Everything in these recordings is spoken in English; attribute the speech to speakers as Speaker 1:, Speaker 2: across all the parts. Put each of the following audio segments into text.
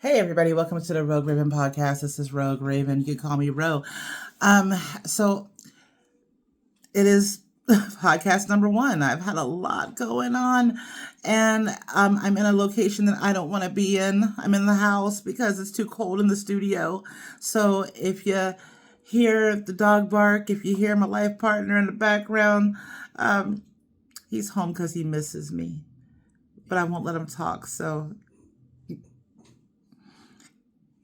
Speaker 1: Hey everybody, welcome to the Rogue Raven podcast. This is Rogue Raven. You can call me Ro. So it is podcast number one. I've had a lot going on, and I'm in a location that I don't want to be in. I'm in the house because it's too cold in the studio. So if you hear the dog bark, if you hear my life partner in the background, he's home because he misses me. But I won't let him talk, so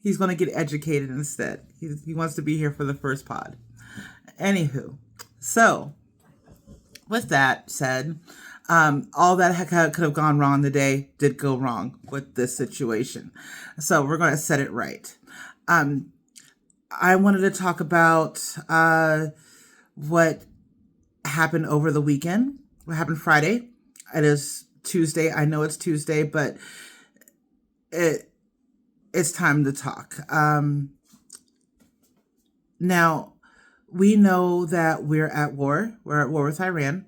Speaker 1: he's going to get educated instead. He wants to be here for the first pod. Anywho, so with that said, all that could have gone wrong today did go wrong with this situation. So we're going to set it right. I wanted to talk about what happened over the weekend. What happened Friday? It is Tuesday. I know it's Tuesday, but it's time to talk. Now, we know that we're at war. We're at war with Iran.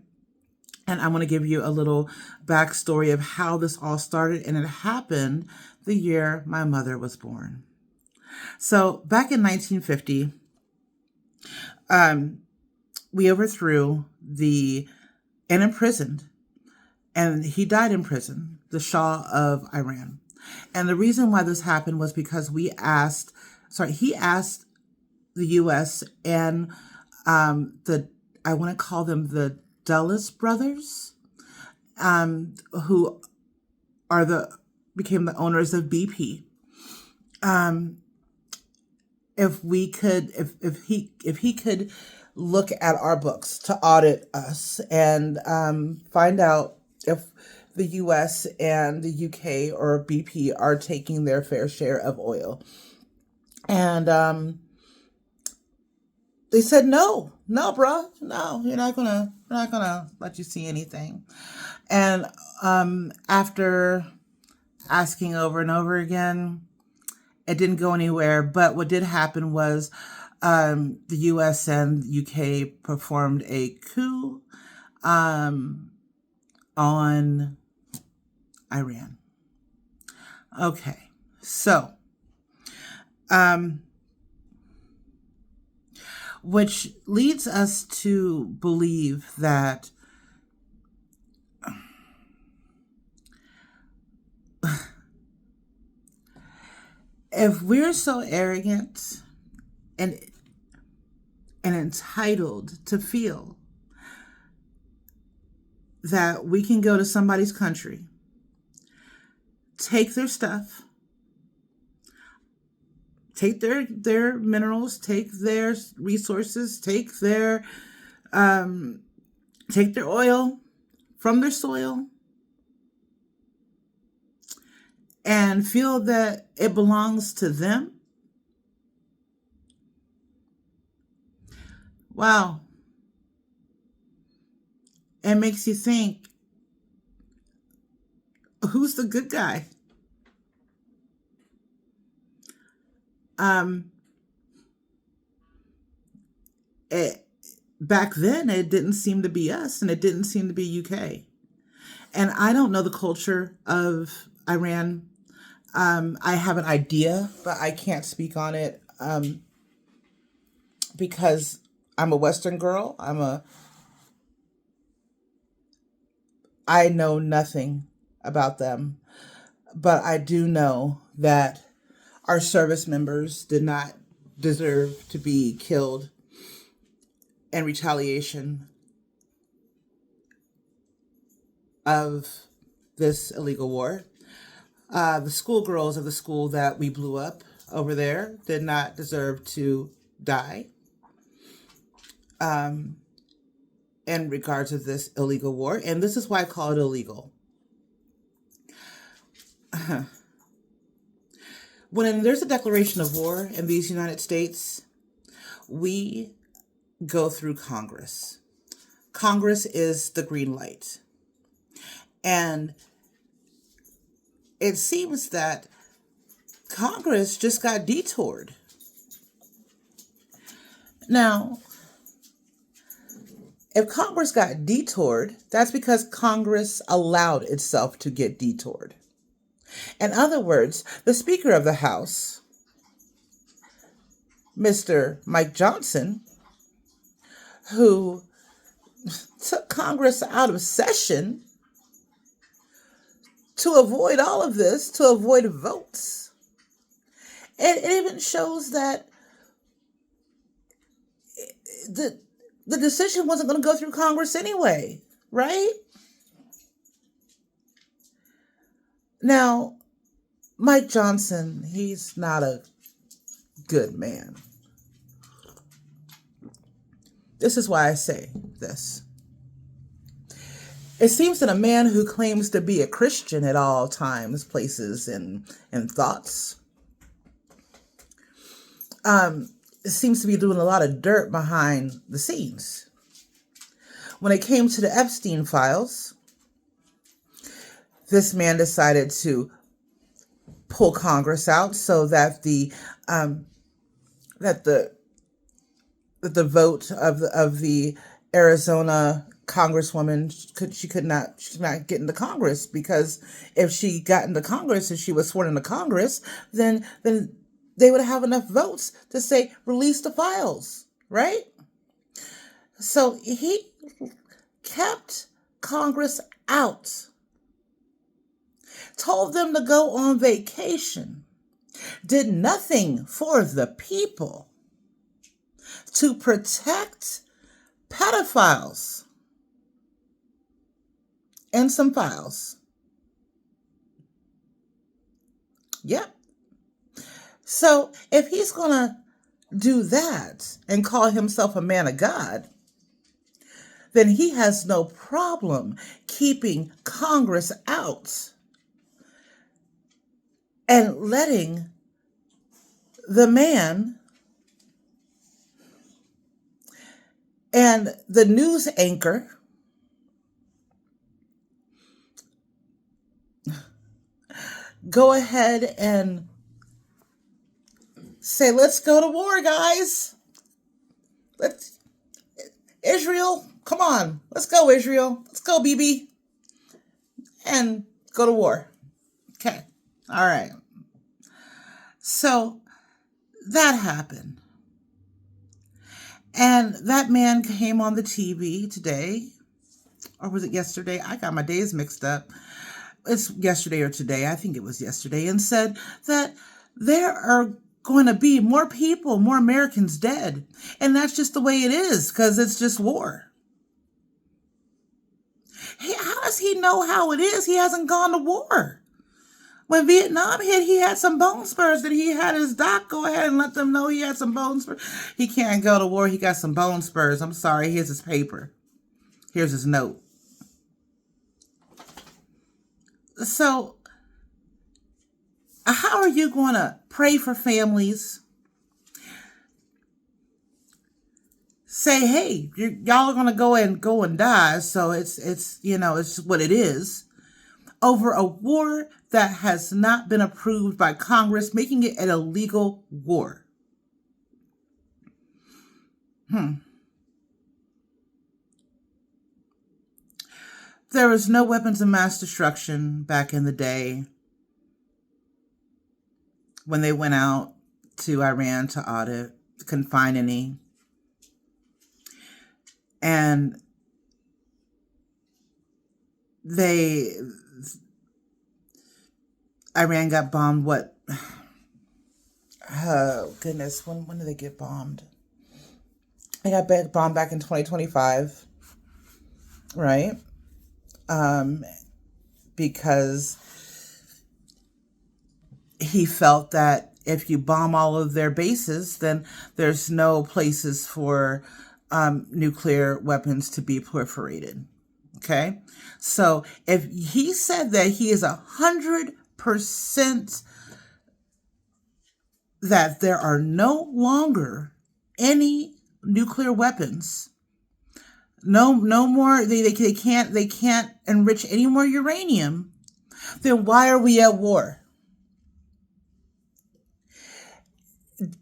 Speaker 1: And I want to give you a little backstory of how this all started. And it happened the year my mother was born. So back in 1950, we overthrew and imprisoned, and he died in prison, the Shah of Iran. And the reason why this happened was because he asked the U.S. and I want to call them the Dulles brothers, who became the owners of BP. If he could look at our books to audit us and find out if the US and the UK or BP are taking their fair share of oil. And they said, no, bro, no, we're not gonna let you see anything. And after asking over and over again, it didn't go anywhere. But what did happen was the US and UK performed a coup on Iran. Okay, so which leads us to believe that if we're so arrogant and entitled to feel that we can go to somebody's country, take their stuff, take their minerals, take their resources, take their oil from their soil, and feel that it belongs to them. Wow. It makes you think, who's the good guy? Back then, it didn't seem to be us, and it didn't seem to be UK. And I don't know the culture of Iran. I have an idea, but I can't speak on it because I'm a Western girl. I know nothing about them, but I do know that our service members did not deserve to be killed in retaliation of this illegal war. The schoolgirls of the school that we blew up over there did not deserve to die in regards to this illegal war. And this is why I call it illegal. When there's a declaration of war in these United States, we go through Congress. Congress is the green light. And it seems that Congress just got detoured. Now, if Congress got detoured, that's because Congress allowed itself to get detoured. In other words, the Speaker of the House, Mr. Mike Johnson, who took Congress out of session to avoid all of this, to avoid votes. It even shows that the decision wasn't going to go through Congress anyway, right? Now, Mike Johnson, he's not a good man. This is why I say this. It seems that a man who claims to be a Christian at all times, places, and thoughts, seems to be doing a lot of dirt behind the scenes. When it came to the Epstein files, this man decided to pull Congress out so that the vote of the Arizona Congresswoman she could not get into Congress, because if she got into Congress and she was sworn into Congress, then they would have enough votes to say release the files, right? So he kept Congress out, told them to go on vacation, did nothing for the people to protect pedophiles and some files. Yep. So if he's going to do that and call himself a man of God, then he has no problem keeping Congress out and letting the man and the news anchor go ahead and say, let's go to war, guys. Israel, come on. Let's go, Israel. Let's go, BB. And go to war. Okay. All right. So that happened. And that man came on the TV today, or was it yesterday? I got my days mixed up. It's yesterday or today. I think it was yesterday, and said that there are going to be more people, more Americans dead. And that's just the way it is, because it's just war. Hey, how does he know how it is? He hasn't gone to war. When Vietnam hit, he had some bone spurs that he had his doc go ahead and let them know he had some bone spurs. He can't go to war. He got some bone spurs. I'm sorry. Here's his paper. Here's his note. So how are you going to pray for families? Say, hey, y'all are going to go and die. So it's what it is, over a war that has not been approved by Congress, making it an illegal war. There was no weapons of mass destruction back in the day when they went out to Iran to audit. Couldn't find any. And Iran got bombed, what? Oh, goodness. When did they get bombed? They got bombed back in 2025, right? Because he felt that if you bomb all of their bases, then there's no places for nuclear weapons to be proliferated. Okay? So if he said that he is 100% that there are no longer any nuclear weapons, no more, they can't enrich any more uranium, then why are we at war?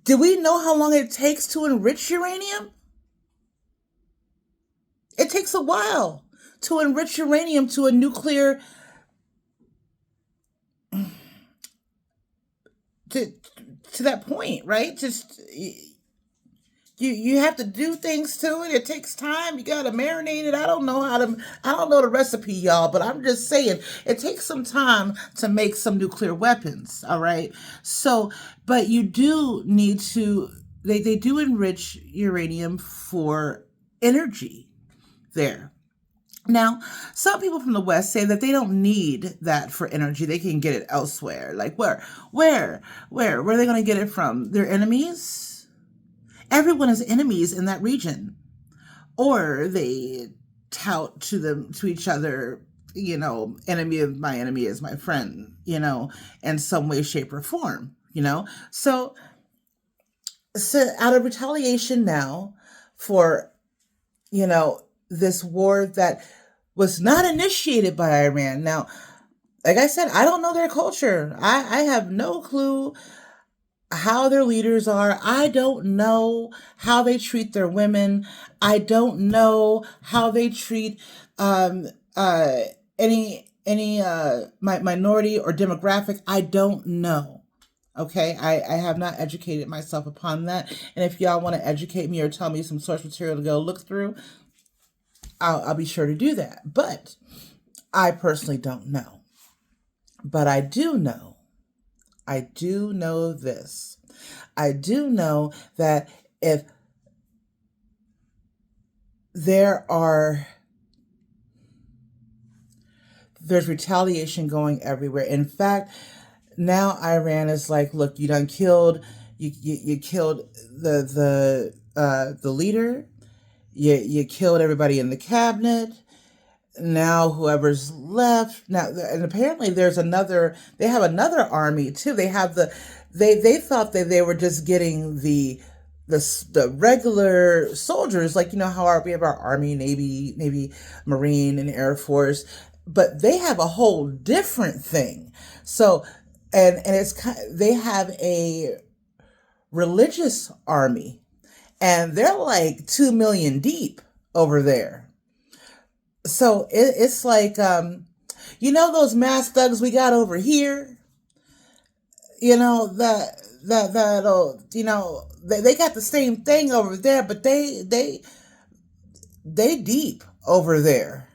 Speaker 1: Do we know how long it takes to enrich uranium? It takes a while to enrich uranium to a nuclear to that point, right? Just you have to do things to it. It takes time. You gotta marinate it. I don't know the recipe, y'all, but I'm just saying it takes some time to make some nuclear weapons. All right. So, but you do need to. They do enrich uranium for energy there. Now, some people from the West say that they don't need that for energy. They can get it elsewhere. Like where are they going to get it from? Their enemies? Everyone is enemies in that region. Or they tout to each other, enemy of my enemy is my friend, in some way, shape, or form, So, out of retaliation now for, this war that was not initiated by Iran. Now, like I said, I don't know their culture. I have no clue how their leaders are. I don't know how they treat their women. I don't know how they treat um, uh, any minority or demographic. I don't know. Okay, I have not educated myself upon that. And if y'all want to educate me or tell me some source material to go look through, I'll be sure to do that. But I personally don't know. But I do know this. I do know that if there's retaliation going everywhere. In fact, now Iran is like, look, you done killed, you killed the leader, you killed everybody in the cabinet. Now whoever's left now, and apparently they have another army too. They have they thought that they were just getting the regular soldiers, like how we have our Army, Navy, Marine, and Air Force, but they have a whole different thing. So, and they have a religious army, and they're like 2 million deep over there. So it's like, those mass thugs we got over here, they got the same thing over there, but they deep over there,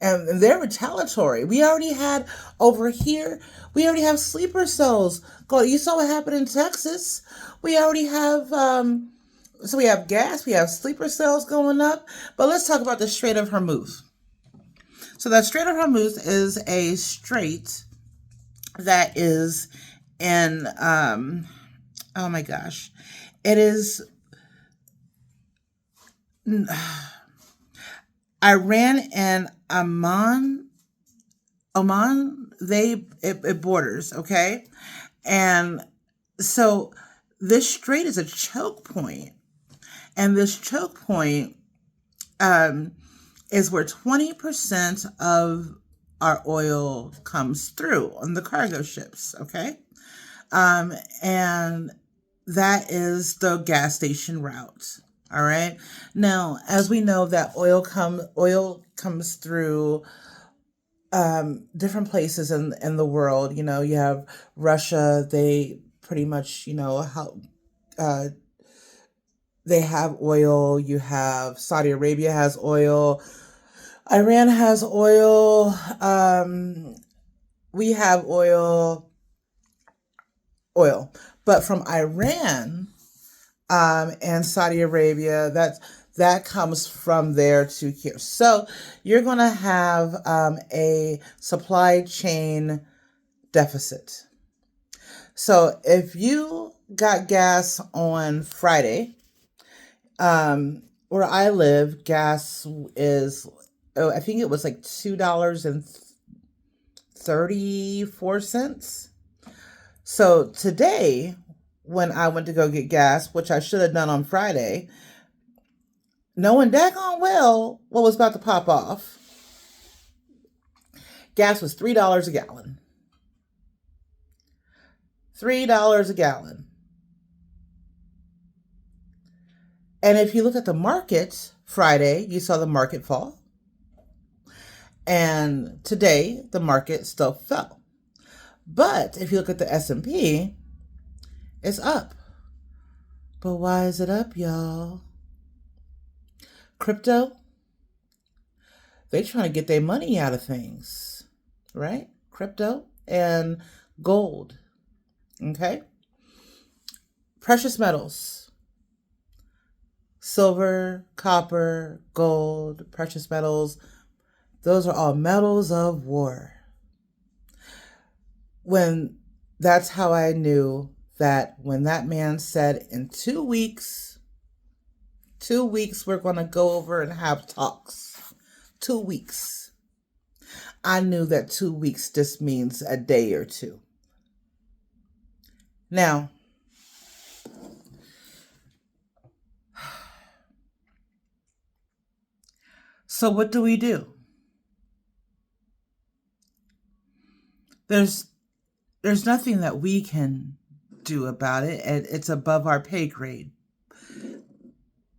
Speaker 1: and they're retaliatory. We already had over here, we already have sleeper cells. You saw what happened in Texas. We already have, so we have gas, we have sleeper cells going up, but let's talk about the Strait of Hormuz. So the Strait of Hormuz is a strait that is in, oh my gosh, it is Iran and Oman, it borders, okay? And so this strait is a choke point, and this choke point, is where 20% of our oil comes through on the cargo ships, okay? And that is the gas station route, all right? Now, as we know, that oil comes through different places in the world. You have Russia, they pretty much, they have oil. You have Saudi Arabia has oil. Iran has oil. We have oil. But from Iran and Saudi Arabia, that comes from there to here. So you're going to have a supply chain deficit. So if you got gas on Friday, where I live, gas is, I think it was like $2.34. So today, when I went to go get gas, which I should have done on Friday, knowing daggone well what was about to pop off, gas was $3 a gallon. $3 a gallon. And if you look at the market Friday, you saw the market fall. And today, the market still fell. But if you look at the S&P, It's up. But why is it up, y'all? Crypto, they trying to get their money out of things, right? Crypto and gold, okay? Precious metals, silver, copper, gold, precious metals, those are all metals of war. When that's how I knew that when that man said in 2 weeks, 2 weeks, we're going to go over and have talks. 2 weeks. I knew that 2 weeks just means a day or two. Now, so what do we do? There's nothing that we can do about it, and it's above our pay grade.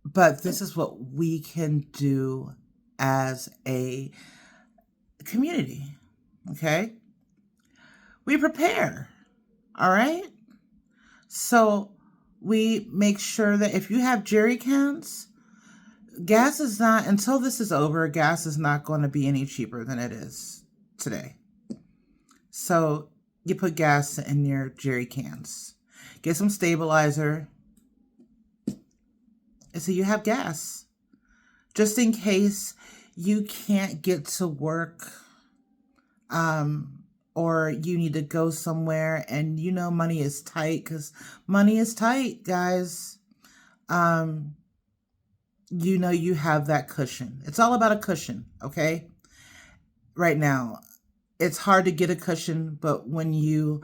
Speaker 1: But this is what we can do as a community, okay? We prepare, all right? So we make sure that if you have jerry cans, gas is not, until this is over, gas is not going to be any cheaper than it is today. So you put gas in your jerry cans. Get some stabilizer. And so you have gas. Just in case you can't get to work, or you need to go somewhere and you know money is tight, because money is tight, guys. You know you have that cushion. It's all about a cushion, okay? Right now, it's hard to get a cushion, but when you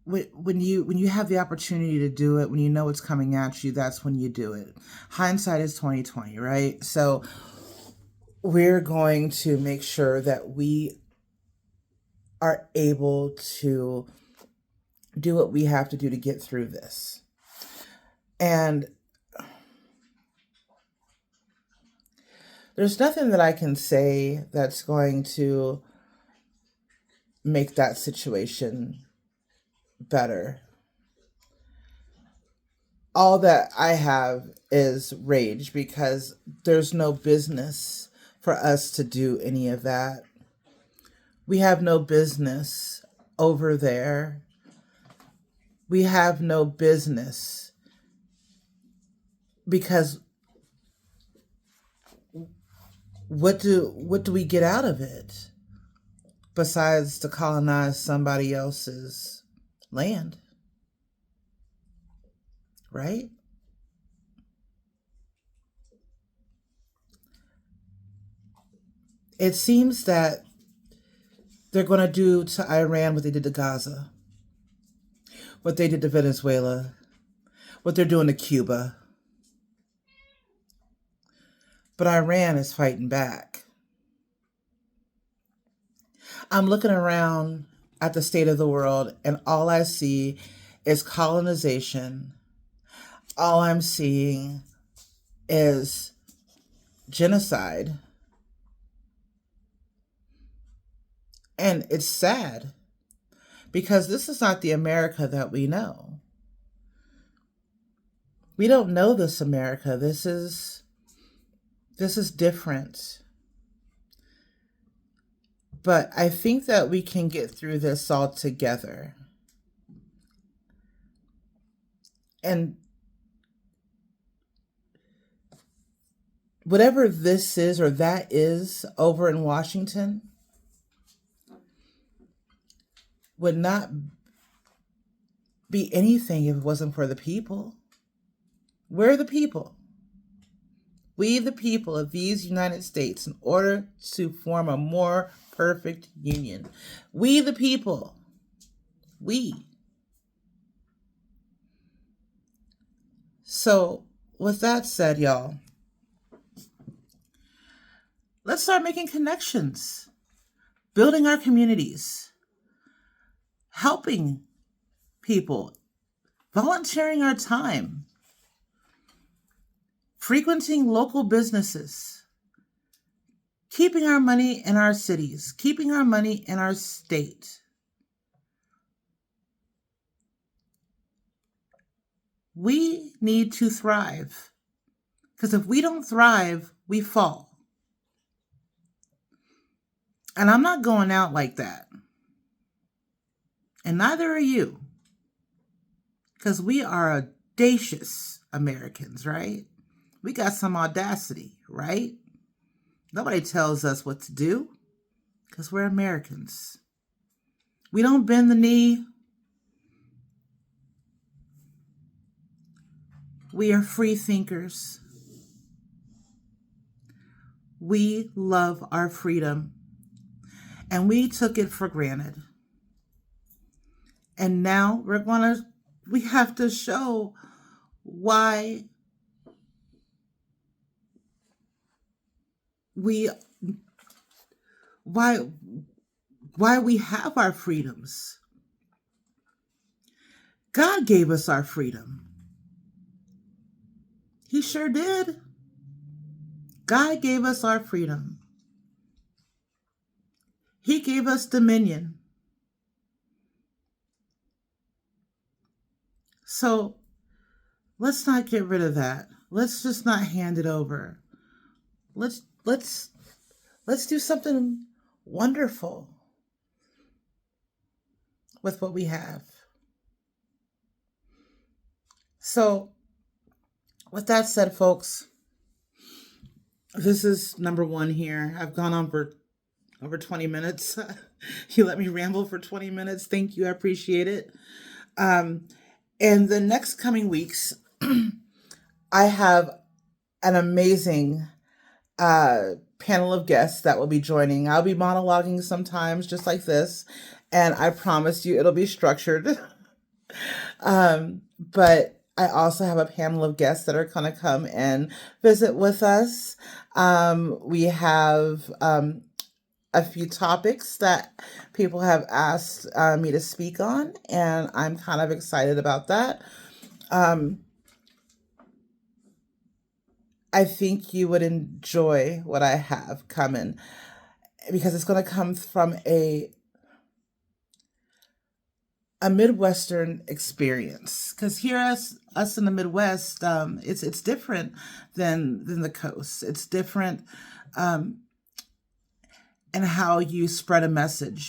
Speaker 1: when you have the opportunity to do it, when you know it's coming at you, that's when you do it. Hindsight is 2020, right? So we're going to make sure that we are able to do what we have to do to get through this. And there's nothing that I can say that's going to make that situation better. All that I have is rage, because there's no business for us to do any of that. We have no business over there. We have no business, because what do we get out of it besides to colonize somebody else's land, right? It seems that they're going to do to Iran what they did to Gaza, what they did to Venezuela, what they're doing to Cuba. But Iran is fighting back. I'm looking around at the state of the world, and all I see is colonization. All I'm seeing is genocide. And it's sad, because this is not the America that we know. We don't know this America. This is different. But I think that we can get through this all together. And whatever this is or that is over in Washington would not be anything if it wasn't for the people. We're the people. We, the people of these United States, in order to form a more perfect union. We, the people. We. So, with that said, y'all, let's start making connections, building our communities, helping people, volunteering our time, frequenting local businesses, keeping our money in our cities, keeping our money in our state. We need to thrive, because if we don't thrive, we fall. And I'm not going out like that. And neither are you. Because we are audacious Americans, right? We got some audacity, right? Nobody tells us what to do because we're Americans. We don't bend the knee. We are free thinkers. We love our freedom, and we took it for granted. And now we have to show why we have our freedoms. God gave us our freedom. He sure did. God gave us our freedom. He gave us dominion. So let's not get rid of that. Let's just not hand it over. Let's do something wonderful with what we have. So with that said, folks, this is number 1 here. I've gone on for over 20 minutes. You let me ramble for 20 minutes. Thank you. I appreciate it. In the next coming weeks, I have an amazing panel of guests that will be joining. I'll be monologuing sometimes just like this, and I promise you it'll be structured. But I also have a panel of guests that are going to come and visit with us. We have a few topics that people have asked me to speak on, and I'm kind of excited about that. I think you would enjoy what I have coming, because it's going to come from a Midwestern experience. Because here, us in the Midwest, it's different than the coast. It's different, and how you spread a message.